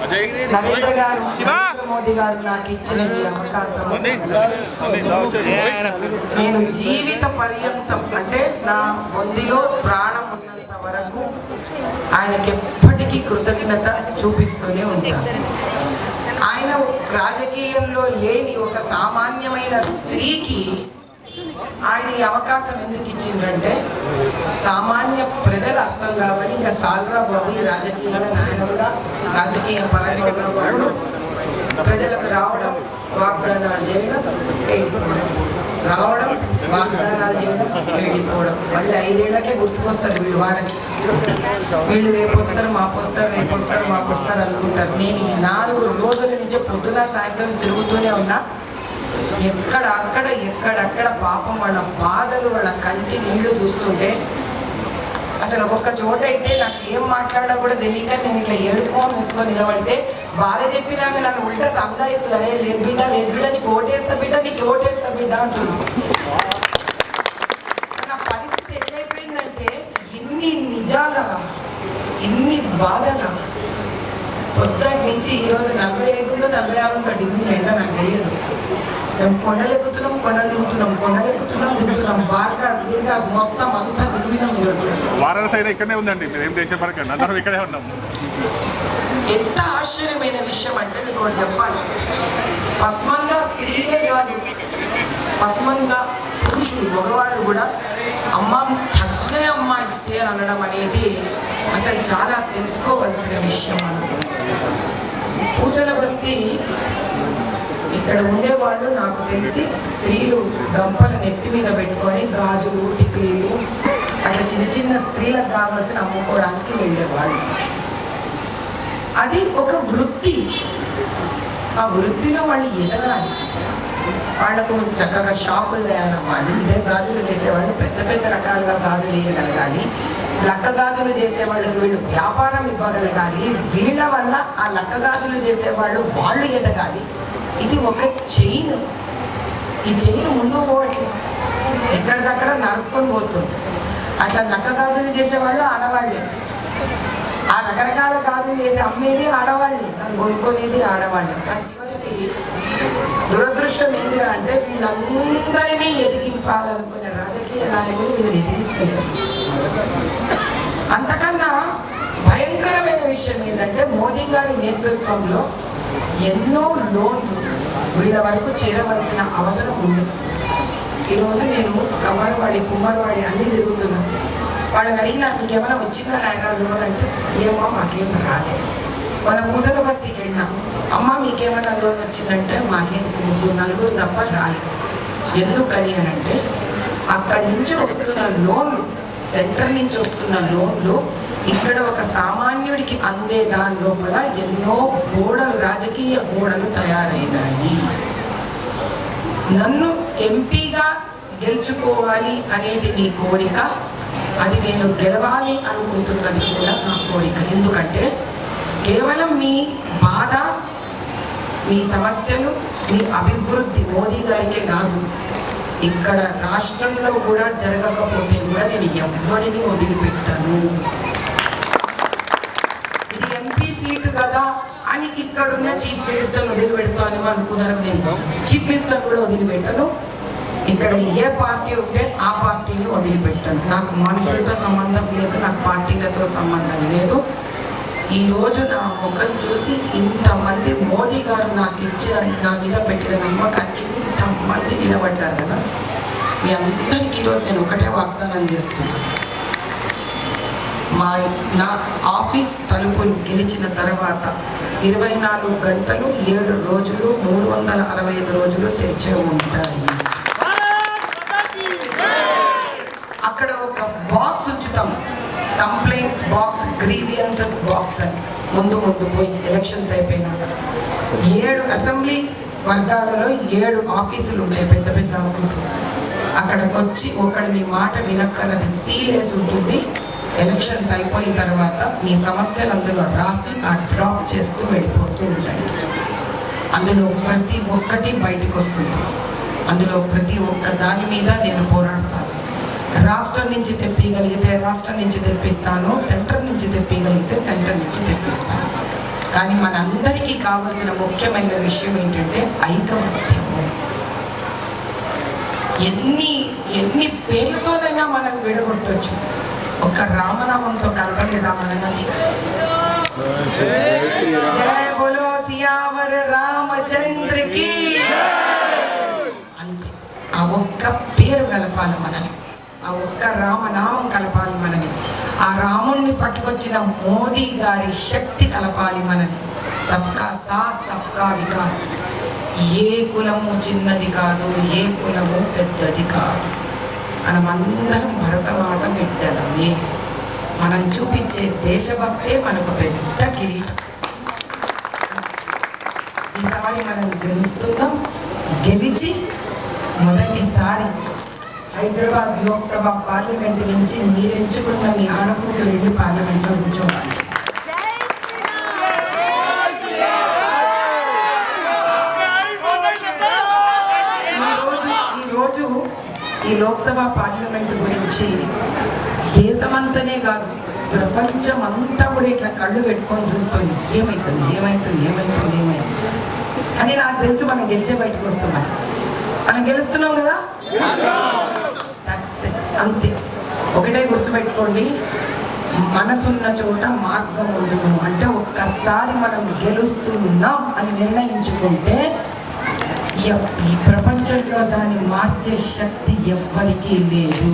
నరేంద్ర గారు, నరేంద్ర మోదీ గారు నాకు ఇచ్చిన ఈ అవకాశం నేను జీవిత పర్యంతం అంటే నా బొందిలో ప్రాణం ఉన్నంత వరకు ఆయనకి ఎప్పటికీ కృతజ్ఞత చూపిస్తూనే ఉంటాను. ఆయన రాజకీయంలో లేని ఒక సామాన్యమైన స్త్రీకి ఆయన ఈ అవకాశం ఎందుకు ఇచ్చిందంటే సామాన్య ప్రజలు అర్థం కావాలి. ఇంకా సాల్రా బాబు ఈ రాజకీయాలను ఆయన కూడా రాజకీయ పరంగా ఉన్నవాళ్ళు ప్రజలకు రావడం, వాగ్దానాలు చేయడం, వెళ్ళిపోవడం, రావడం, వాగ్దానాలు చేయడం, వెళ్ళిపోవడం. మళ్ళీ 5 ఏళ్లకే గుర్తుకొస్తారు వీళ్ళు. వాళ్ళకి వీళ్ళు రేపు వస్తారు, మాపు వస్తారు, రేపు వస్తారు, మాపు వస్తారు అనుకుంటారు. నేను ఈ 4 రోజుల నుంచి పొద్దున సాయంత్రం తిరుగుతూనే ఉన్నా. ఎక్కడక్కడ పాపం వాళ్ళ బాధలు, వాళ్ళ కంటి నీళ్లు చూస్తుంటే అసలు ఒక్కొక్క చోట అయితే నాకు ఏం మాట్లాడా కూడా తెలియక నేను ఇట్లా ఏడుకోని వేసుకొని నిలబడితే బాధ చెప్పినాక నన్ను ఉల్టా సంధాయిస్తుంది. అరే లేదు బిడ్డ, లేదు బిడ్డ, నీకు ఓటేస్తా బిడ్డ, నీకు ఓటేస్తా బిడ్డ అంటుంది. నా పరిస్థితి ఎట్లయిపోయిందంటే ఇన్ని నిజాల, ఇన్ని బాధల పొద్దుటి నుంచి ఈరోజు 45 46 డిగ్రీలు ఎండ నాకు తెలియదు. మేము కొండలు ఎక్కుతున్నాం, కొండలు దిగుతున్నాం, కొండలు ఎక్కుతున్నాం, దిగుతున్నాం. బార్కాస్ గిర్కాస్ మొత్తం అంతా దిగినాం. ఈరోజు వారాణసి అయినా ఇక్కడే ఉందండి, మీరు ఏం దేశం పరక అందరం ఇక్కడే ఉన్నాం. ఎంత ఆశ్చర్యమైన విషయం అంటే మీకు ఒకటి చెప్పాలి. పస్మంగా స్త్రీలే కాదు, పస్మంగా పురుషులు, మగవాళ్ళు కూడా అమ్మ తగ్గే అమ్మ ఇస్తే అని అనడం అనేది అసలు చాలా తెలుసుకోవాల్సిన విషయం. మనం పూసల బస్తీ ఇక్కడ ఉండేవాళ్ళు నాకు తెలిసి స్త్రీలు గంపల నెత్తి మీద పెట్టుకొని గాజులు, టిక్లీలు అట్లా చిన్న చిన్న స్త్రీలకు కావాల్సిన అమ్ముకోవడానికి వెళ్ళేవాళ్ళు. అది ఒక వృత్తి. ఆ వృత్తిలో వాళ్ళు ఎదగాలి. వాళ్లకు చక్కగా షాపులు తయారవ్వాలి. ఇదే గాజులు చేసేవాళ్ళు పెద్ద పెద్ద రకాలుగా గాజులు వేయగలగాలి. లక్క గాజులు చేసేవాళ్ళకి వీళ్ళు వ్యాపారం ఇవ్వగలగాలి. వీళ్ళ వల్ల ఆ లక్క గాజులు చేసేవాళ్ళు వాళ్ళు ఎదగాలి. ఇది ఒక చైన్. ఈ చైన్ ముందు పోవట్లేదు, ఎక్కడికక్కడ నరుక్కొని పోతుంది. అట్లా లక్క గాజులు చేసేవాళ్ళు ఆడవాళ్ళే, ఆ రకరకాల గాజులు చేసి అమ్మేది ఆడవాళ్ళే, నన్ను కొనుక్కునేది ఆడవాళ్ళే. కానీ చివరికి దురదృష్టం ఏందిరా అంటే వీళ్ళందరినీ ఎదిగింపాలనుకునే రాజకీయ నాయకులు వీళ్ళని ఎదిగిస్తలేరు. అంతకన్నా భయంకరమైన విషయం ఏంటంటే మోదీ గారి నేతృత్వంలో ఎన్నో లోన్లు వీళ్ళ వరకు చేరవలసిన అవసరం ఉంది. ఈరోజు నేను కుమ్మరవాడి అన్నీ తిరుగుతున్నాను. వాళ్ళని అడిగి నాకు ఏమైనా వచ్చిందా నాయన లోన్ అంటే ఏమో మాకేం రాలేదు. మన పూసల బస్తీకి వెళ్ళినాం, అమ్మ మీకేమైనా లోన్ వచ్చిందంటే మాకేం 3-4 తప్ప రాలేదు. ఎందుకని అని అంటే అక్కడి నుంచి వస్తున్న లోన్లు, సెంటర్ నుంచి వస్తున్న లోన్లు ఇక్కడ ఒక సామాన్యుడికి అందే దాని లోపల ఎన్నో గోడలు, రాజకీయ గోడలు తయారైనాయి. నన్ను ఎంపీగా గెలుచుకోవాలి అనేది మీ కోరిక, అది నేను గెలవాలి అనుకుంటున్నది కూడా నా కోరిక. ఎందుకంటే కేవలం మీ బాధ, మీ సమస్యలు, మీ అభివృద్ధి మోదీ గారికే కాదు, ఇక్కడ రాష్ట్రంలో కూడా జరగకపోతే కూడా నేను ఎవ్వడిని వదిలిపెట్టాను. ఇది ఎంపీ సీటు కదా అని ఇక్కడున్న చీఫ్ మినిస్టర్ని వదిలిపెడతాను అనుకున్నారు. నేను చీఫ్ మినిస్టర్ కూడా వదిలిపెట్టాను. ఇక్కడ ఏ పార్టీ ఉంటే ఆ పార్టీని వదిలిపెట్టాను. నాకు మనుషులతో సంబంధం లేదు, నాకు పార్టీలతో సంబంధం లేదు. ఈరోజు నా ముఖం చూసి ఇంతమంది మోదీ గారు నాకు ఇచ్చిన, నా మీద పెట్టిన నమ్మకానికి ఇంతమంది నిలబడ్డారు కదా. మీ అందరికీ ఈరోజు నేను ఒకటే వాగ్దానం చేస్తున్నాను. నా ఆఫీస్ తలుపులు గెలిచిన తర్వాత 24 గంటలు 7 రోజులు 365 రోజులు తెరిచే ఉంటాయి. అక్కడ ఒక బాక్స్ ఉంచుతాం, కంప్లైంట్స్ బాక్స్, గ్రీవియన్సెస్ బాక్స్ అని. ముందు పోయి ఎలక్షన్స్ అయిపోయినాక 7 అసెంబ్లీ వర్గాలలో 7 ఆఫీసులు ఉంటాయి, పెద్ద పెద్ద ఆఫీసులు. అక్కడికి వచ్చి ఒకడు మీ మాట వినక్కన్నది సీల్ వేసి ఉంటుంది. ఎలక్షన్స్ అయిపోయిన తర్వాత మీ సమస్యలు అందులో రాసి ఆ డ్రాప్ చేస్తూ వెళ్ళిపోతూ ఉంటాయి. అందులో ప్రతి ఒక్కటి బయటకు వస్తుంది. అందులో ప్రతి ఒక్క దాని మీద నేను పోరాడతాను. రాష్ట్రం నుంచి తెప్పిగలిగితే రాష్ట్రం నుంచి తెప్పిస్తాను, సెంటర్ నుంచి తెప్పిగలిగితే సెంటర్ నుంచి తెప్పిస్తాను. కానీ మనందరికీ కావలసిన ముఖ్యమైన విషయం ఏంటంటే ఐకమత్యము. ఎన్ని పేర్లతోనైనా మనం విడగొట్టవచ్చు, ఒక రామనామంతో కలపలేదా మనల్ని? జయ బోలో సియావర్ రామచంద్రకి. అంతే, ఆ ఒక్క పేరు కలపాలి మనని, ఆ ఒక్క రామనామం కలపాలి మనని, ఆ రాముణ్ణి పట్టుకొచ్చిన మోదీ గారి శక్తి కలపాలి మనని. సబ్కా సాత్ సబ్కా వికాస్. ఏ కులము చిన్నది కాదు, ఏ కులము పెద్దది కాదు. మనమందరం భరతమాత బిడ్డలమే. మనం చూపించే దేశభక్తే మనకు పెద్ద కిరీటం. ఈసారి మనం గెలుస్తున్నాం. గెలిచి మొదటిసారి హైదరాబాద్ లోక్సభ పార్లమెంట్ నుంచి మీరెంచుకున్న మీ ఆడకూతురు వెళ్ళి పార్లమెంట్లో కూర్చోవాలి. ఈ లోక్సభ పార్లమెంట్ గురించి దేశమంతనే కాదు, ప్రపంచం అంతా కూడా ఇట్లా కళ్ళు పెట్టుకొని చూస్తుంది. ఏమవుతుంది ఏమవుతుంది ఏమవుతుంది ఏమవుతుంది అని. నాకు తెలుసు మనం గెలిచే బయటకు వస్తున్నాం. మనం గెలుస్తున్నాం కదా, అంతే. ఒకటే గుర్తుపెట్టుకోండి, మనసున్న చోట మార్గం ఉండదు. అంటే ఒక్కసారి మనం గెలుస్తున్నాం అని నిర్ణయించుకుంటే ఈ ప్రపంచంలో దాన్ని మార్చే శక్తి ఎవ్వరికీ లేదు.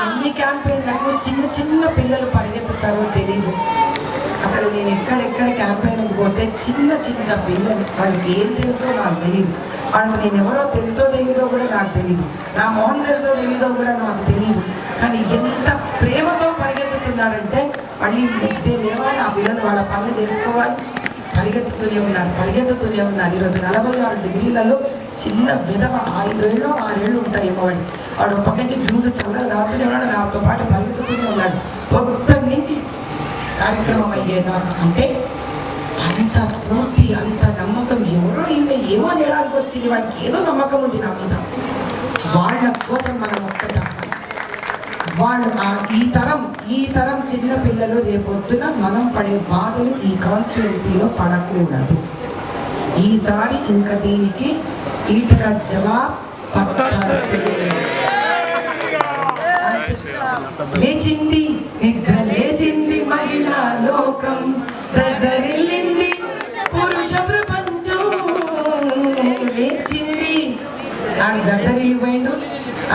ఎన్ని క్యాంపెయిన్లకు చిన్న చిన్న పిల్లలు పరిగెత్తుతారో తెలీదు. అసలు నేను ఎక్కడెక్కడ క్యాంపెయిన్కి పోతే చిన్న చిన్న పిల్లలు, వాళ్ళకి ఏం తెలుసో నాకు తెలియదు, వాళ్ళకి నేను ఎవరో తెలుసో తెలీదో కూడా నాకు తెలియదు, నా మొహం తెలుసో తెలీదో కూడా నాకు తెలియదు. కానీ ఎంత ప్రేమతో పరిగెత్తుతున్నారంటే మళ్ళీ నెక్స్ట్ డే లేవాలి, ఆ పిల్లలు వాళ్ళ పనులు చేసుకోవాలి, పరిగెత్తుతూనే ఉన్నారు. ఈరోజు 46 డిగ్రీలలో చిన్న విధవ 5 ఏళ్ళు 6 ఏళ్ళు ఉంటాయేమో వాడు పక్కకి జ్యూస్ చల్లగా తాగుతూనే ఉన్నాడు, నాతో పాటు పరిగెత్తుతూనే ఉన్నాడు పొద్దున్న నుంచి కార్యక్రమం అయ్యేదాకా. అంటే అంత స్ఫూర్తి, అంత నమ్మకం. ఎవరో ఈమె ఏమో చేయడానికి వచ్చింది, వాడికి ఏదో నమ్మకం ఉంది నా మీద. వాళ్ళ కోసం మనం ఒక్కటం. వాళ్ళు ఈ తరం చిన్న పిల్లలు రేపొద్దున మనం పడే బాధలు ఈ కాన్స్టిట్యుయెన్సీలో పడకూడదు. ఈసారి ఇంకా దీనికి ఈటుక జవాబు లేచింది, నిద్ర లేచింది మహిళా లోకం, దద్దరిల్లింది పురుష ప్రపంచం. లేచింది, ఆడు దద్దరిల్లిపోయిండు,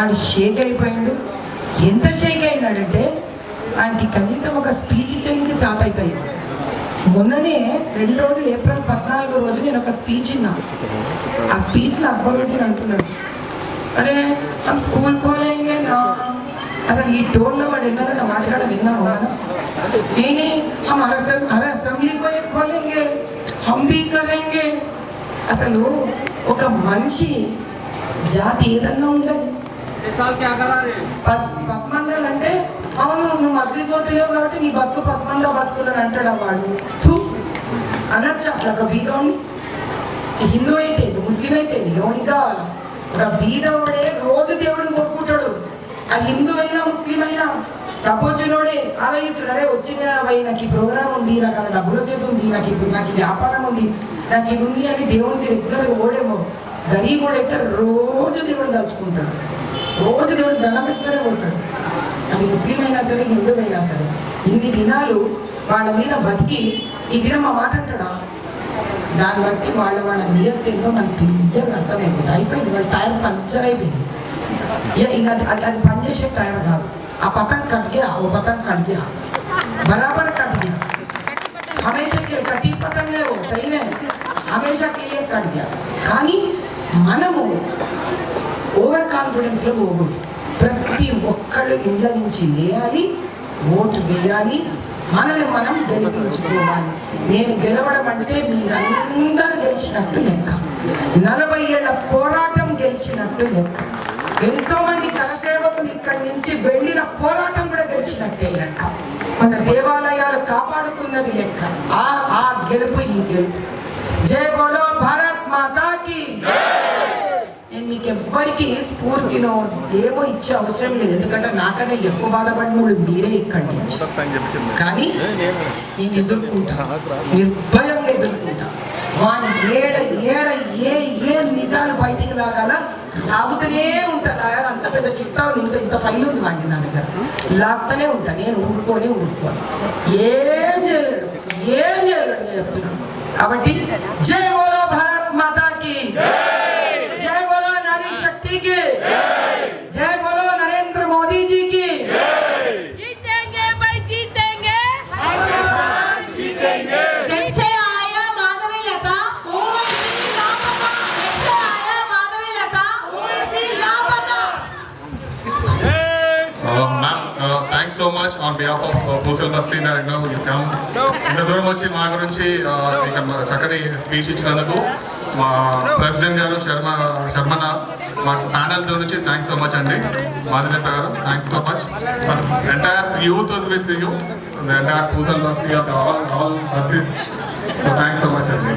ఆడు షేక్ అయిపోయిండు. ఎంత షేక్ అయినాడంటే ఆయనకి కనీసం ఒక స్పీచ్ ఇచ్చేందుకు సాత అవుతాయి. మొన్ననే 2 రోజులు ఏప్రిల్ 14వ రోజు నేను ఒక స్పీచ్ విన్నా. ఆ స్పీచ్లో అక్బరుద్దీన్ అంటున్నాడు, అరే హమ్ స్కూల్ కోలేంగే నా. అసలు ఈ టోన్లో వాడు ఎన్నడన్నా మాట్లాడడం విన్నాము కదా. నేనే హమ్ హర్ అసెంబ్లీ కోలేంగే, హమ్ భీ కరేంగే. అసలు ఒక మనిషి జాతి ఏదన్నా ఉండదు. పస్మందాలు అంటే అవును నువ్వు మధ్య పోతలేవు కాబట్టి నీ బతుకు పస్మందా బతుకుదని అంటాడు వాడు. అనొచ్చు అట్లా ఒక బీదోని. హిందూ అయితే ముస్లిం అయితే ఎవరికి కావాలా? ఒక బీదోడే రోజు దేవుడు కోరుకుంటాడు. అది హిందూ అయినా ముస్లిం అయినా డబ్బు వచ్చినోడే ఆలోచిస్తాడు, అరే వచ్చింది నాకు ఈ ప్రోగ్రామ్ ఉంది, నాకు అలా డబ్బులు వచ్చేది ఉంది, నాకు ఈ వ్యాపారం ఉంది, నాకు ఇది ఉంది అని దేవుడికి రెగ్యులర్గా ఓడేమో. గరీబోడు అయితే రోజు దేవుడు దాచుకుంటాడు, రోజు దేవుడు దండం పెట్టుకునే పోతాడు. అది ముస్లిం అయినా సరే హిందూ అయినా సరే. ఇన్ని దినాలు వాళ్ళ మీద బతికి ఈ దినం మా మాట అంటాడా? దాన్ని బట్టి వాళ్ళ నియత్ ఏందో మనకు క్లియర్గా అర్థమైపోతుంది. అయిపోయింది, వాళ్ళ టైర్ పంచర్ అయిపోయింది. ఇంకా అది పనిచేసే టైర్ కాదు. ఆ పతన్ కట్ గయా, ఓ పతన్ కట్ గయా, बराबर कट गया, हमेशा के लिए कटी पतंग है वो सही में, हमेशा के लिए कट गया. కానీ మనము ఓవర్ కాన్ఫిడెన్స్లో పోకూడదు. ప్రతి ఒక్కళ్ళు ఇళ్ళ నుంచి లేయాలి, ఓటు వేయాలి, మనల్ని మనం గెలిపించుకోవాలి. నేను గెలవడం అంటే మీరందరూ గెలిచినట్టు లెక్క, 40 ఏళ్ల పోరాటం గెలిచినట్టు లెక్క, ఎంతోమంది కరసేవకులు ఇక్కడి నుంచి వెళ్ళిన పోరాటం కూడా గెలిచినట్టే లెక్క, మన దేవాలయాలు కాపాడుకున్నది లెక్క. ఆ గెలుపు ఈ గెలుపు. జై బోలో భారత్ మాతాకి. నేను మీకు ఎవ్వరికి స్ఫూర్తినో ఏమో ఇచ్చే అవసరం లేదు, ఎందుకంటే నాకన్నా ఎక్కువ బాధపడినోళ్ళు మీరే ఇక్కడి నుంచి. కానీ నేను ఎదుర్కొంటా, నిర్భయంగా ఎదుర్కొంటా. వాని ఏడ ఏడ ఏ ఏ నిజాలు బయటికి లాగాల లాగుతూనే ఉంటాను. అంత పెద్ద చిత్తాలు ఇంత ఇంత ఫైల్ ఉంది వాడిని నా దగ్గర, లాగుతూనే ఉంటాను. నేను ఊరుకోని ఏం చేయలేడు, ఏం చేయలేడు నేను చెప్తున్నాను. కాబట్టి జై బోలో భారత్ మాతా की, जय बोलो नारी शक्ति की, जय बोलो नरेंद्र मोदी जी की. जीतेंगे भाई जीतेंगे, जीतेंगे. जब से आया माधवी लता जब से आया माधवी लता ओवैसी लापता. Ma'am, thanks so much on behalf of Bhusal Basti that you know you come. ఇంత దూరం వచ్చి మా గురించి ఇక్కడ చక్కని స్పీచ్ ఇచ్చినందుకు మా ప్రెసిడెంట్ గారు శర్మన మా ప్యానల్ నుంచి థ్యాంక్స్ సో మచ్ అండి. మాధులత గారు thanks so much. Entire youth was with you, the entire Bhusal Basti of all buses. So thanks so much అండి.